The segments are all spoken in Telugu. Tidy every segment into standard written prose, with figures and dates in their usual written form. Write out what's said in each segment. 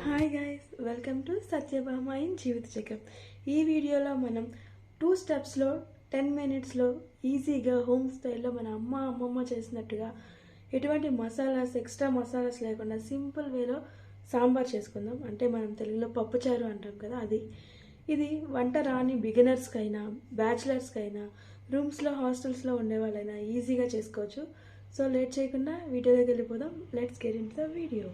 Hi guys, welcome to Satyabhama in Jeevitha Chakram. ఈ వీడియోలో మనం 2 స్టెప్స్లో 10 మినిట్స్లో ఈజీగా హోమ్ స్టైల్లో మన అమ్మమ్మ చేసినట్టుగా ఎటువంటి మసాలాస్ ఎక్స్ట్రా మసాలాస్ లేకుండా సింపుల్ వేలో సాంబార్ చేసుకుందాం. అంటే మనం తెలుగులో పప్పుచారు అంటాం కదా, అది. ఇది వంట రాని బిగినర్స్కైనా, బ్యాచిలర్స్కైనా, రూమ్స్లో హాస్టల్స్లో ఉండే వాళ్ళైనా ఈజీగా చేసుకోవచ్చు. సో లేట్ చేయకుండా వీడియోలోకి వెళ్ళిపోదాం. Let's get in the video.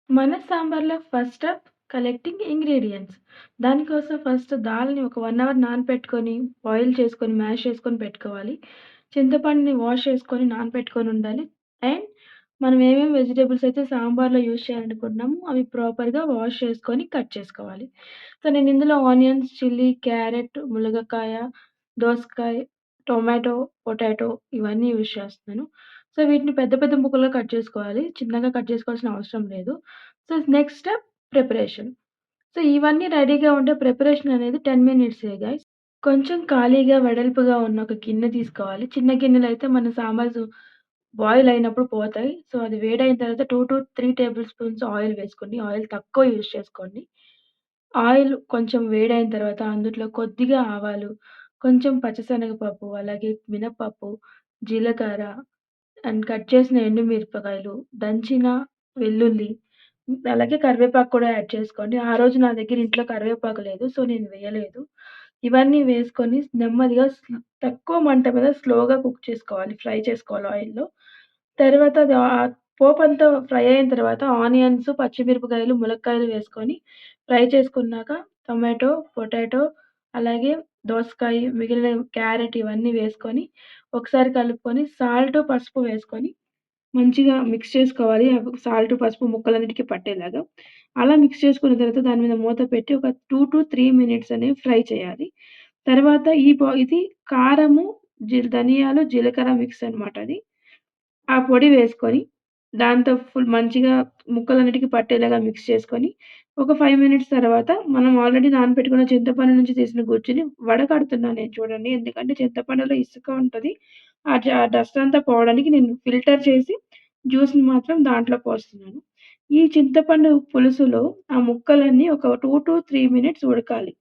మన సాంబార్లో ఫస్ట్ స్టెప్ కలెక్టింగ్ ఇంగ్రీడియంట్స్. దానికోసం ఫస్ట్ దాల్ని ఒక 1 అవర్ నానపెట్టుకొని బాయిల్ చేసుకొని మ్యాష్ చేసుకొని పెట్టుకోవాలి. చింతపండుని వాష్ చేసుకొని నానపెట్టుకొని ఉండాలి. అండ్ మనం ఏమేమి వెజిటబుల్స్ అయితే సాంబార్లో యూజ్ చేయాలనుకుంటున్నామో అవి ప్రాపర్గా వాష్ చేసుకొని కట్ చేసుకోవాలి. సో నేను ఇందులో ఆనియన్స్, చిల్లీ, క్యారెట్, ములగకాయ, దోసకాయ, టొమాటో, పొటాటో ఇవన్నీ యూజ్ చేస్తున్నాను. సో వీటిని పెద్ద పెద్ద ముక్కలుగా కట్ చేసుకోవాలి. చిన్నగా కట్ చేసుకోవాల్సిన అవసరం లేదు. So next step preparation. So ఇవన్నీ రెడీగా ఉంటే ప్రిపరేషన్ అనేది 10 మినిట్సే గైస్. కొంచెం ఖాళీగా వెడల్పుగా ఉన్న ఒక గిన్నె తీసుకోవాలి. చిన్న గిన్నెలో అయితే మన సాంబార్స్ బాయిల్ అయినప్పుడు పోతాయి. సో అది వేడైన తర్వాత 2-3 టేబుల్ స్పూన్స్ ఆయిల్ వేసుకోండి. ఆయిల్ తక్కువ యూజ్ చేసుకోండి. ఆయిల్ కొంచెం వేడైన తర్వాత అందులో కొద్దిగా ఆవాలు, కొంచెం పచ్చిశనగపప్పు, అలాగే మినపప్పు, జీలకర్ర అండ్ కట్ చేసిన ఎండుమిరపకాయలు, దంచిన వెల్లుల్లి, అలాగే కరివేపాకు కూడా యాడ్ చేసుకోండి. ఆ రోజు నా దగ్గర ఇంట్లో కరివేపాకు లేదు. సో, నేను వేయలేదు. ఇవన్నీ వేసుకొని నెమ్మదిగా తక్కువ మంట మీద స్లోగా కుక్ చేసుకోవాలి. ఫ్రై చేసుకోవాలి ఆయిల్‌లో. తర్వాత అది పోపంతా ఫ్రై అయిన తర్వాత ఆనియన్స్, పచ్చిమిరపకాయలు, ములక్కాయలు వేసుకొని ఫ్రై చేసుకున్నాక టొమాటో, పొటాటో అలాగే దోసకాయ, మిగిలిన క్యారెట్ ఇవన్నీ వేసుకొని ఒకసారి కలుపుకొని సాల్ట్, పసుపు వేసుకొని మంచిగా మిక్స్ చేసుకోవాలి. సాల్ట్, పసుపు ముక్కలన్నిటికి పట్టేలాగా. అలా మిక్స్ చేసుకున్న తర్వాత దాని మీద మూత పెట్టి ఒక 2-3 మినిట్స్ అనేవి ఫ్రై చేయాలి. తర్వాత ఇది కారము, ధనియాలు, జీలకర్ర మిక్స్ అనమాట అది. ఆ పొడి వేసుకొని, దాంతో మంచిగా ముక్కలన్నిటికి పట్టేలాగా మిక్స్ చేసుకొని, ఒక 5 మినిట్స్ తర్వాత మనం ఆల్రెడీ నానబెట్టుకున్న చింతపండు నుంచి తీసిన గుజ్జుని వడకడుతున్నాను నేను చూడండి. ఎందుకంటే చింతపండులో ఇసుక ఉంటది. ఆ డస్ట్ అంతా పోవడానికి నేను ఫిల్టర్ చేసి జ్యూస్‌ని మాత్రం దాంట్లో పోస్తున్నాను. ఈ చింతపండు పులుసులో ఆ ముక్కలన్నీ ఒక 2-3 మినిట్స్ ఉడకాలి.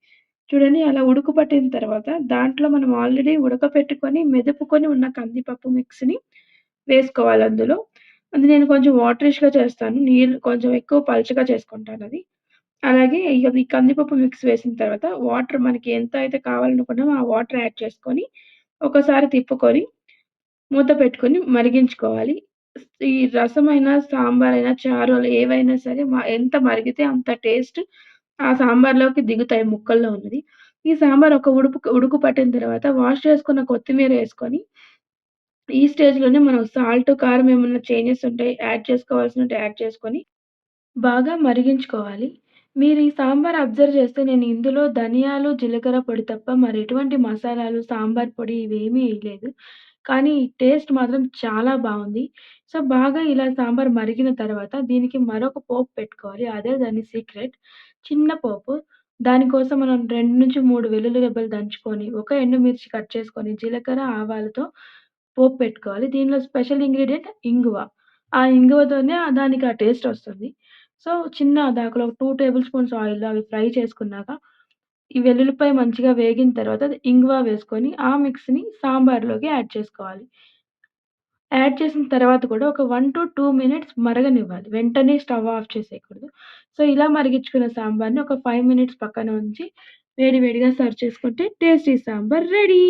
చూడండి అలా ఉడుకు పట్టిన తర్వాత దాంట్లో మనం ఆల్రెడీ ఉడకపెట్టుకొని, మెదుపుకొని ఉన్న కందిపప్పు మిక్స్‌ని వేసుకోవాలందులో. అది నేను కొంచెం వాటరిష్‌గా చేస్తాను. నీళ్ళు కొంచెం ఎక్కువ పలచగా చేసుకుంటానది. అలాగే ఈ కందిపప్పు మిక్స్ వేసిన తర్వాత వాటర్ మనకి ఎంత అయితే కావాలనుకున్నామో ఆ వాటర్ యాడ్ చేసుకొని, ఒకసారి తిప్పుకొని, మూత పెట్టుకొని మరిగించుకోవాలి. ఈ రసమైనా, సాంబారైనా, చారు ఏవైనా సరే ఎంత మరిగితే అంత టేస్ట్ ఆ సాంబార్‌లోకి దిగుతాయి ముక్కల్లో ఉన్నది. ఈ సాంబార్ ఒక ఉడుకు పట్టిన తర్వాత వాష్ చేసుకున్న కొత్తిమీర ఏసుకొని ఈ స్టేజ్‌లోనే మనం సాల్ట్, కారం ఏమన్నా చేంజెస్ ఉంటే యాడ్ చేసుకోవాల్సినుంటే యాడ్ చేసుకొని, బాగా మరిగించుకోవాలి. మీరు ఈ సాంబార్ అబ్జర్వ్ చేస్తే నేను ఇందులో ధనియాలు, జీలకర్ర పొడి తప్ప మరెటువంటి మసాలాలు, సాంబార్ పొడి ఇవేమీ ఎయలేదు. కానీ టేస్ట్ మాత్రం చాలా బావుంది. సో, బాగా ఇలా సాంబార్ మరిగిన తర్వాత దీనికి మరొక పోపు పెట్టుకోవాలి. అదే దాని సీక్రెట్. చిన్న పోపు. దానికోసం మనం 2-3 వెల్లుల్లి రెబ్బలు దంచుకొని, ఒక ఎండుమిర్చి కట్ చేసుకొని, జీలకర్ర, ఆవాలతో పోపు పెట్టుకోవాలి. దీనిలో స్పెషల్ ఇంగ్రీడియెంట్ ఇంగువ. ఆ ఇంగువతోనే దానికి ఆ టేస్ట్ ఒస్తుంది. సో, దాంట్లో 2 టేబుల్ స్పూన్స్ ఆయిల్‌లో అవి ఫ్రై చేసుకున్నాక, ఈ వెల్లుల్లిపాయ మంచిగా వేగిన తర్వాత ఇంగువ వేసుకొని, ఆ మిక్స్‌ని సాంబార్‌లోకి యాడ్ చేసుకోవాలి. యాడ్ చేసిన తర్వాత కూడా ఒక 1-2 మినిట్స్ మరగనివ్వాలి. వెంటనే స్టవ్ ఆఫ్ చేసేయకూడదు. సో, ఇలా మరిగించుకున్న సాంబార్‌ని ఒక 5 మినిట్స్ పక్కన ఉంచి, వేడి వేడిగా సర్వ్ చేసుకుంటే టేస్టీ సాంబార్ రెడీ.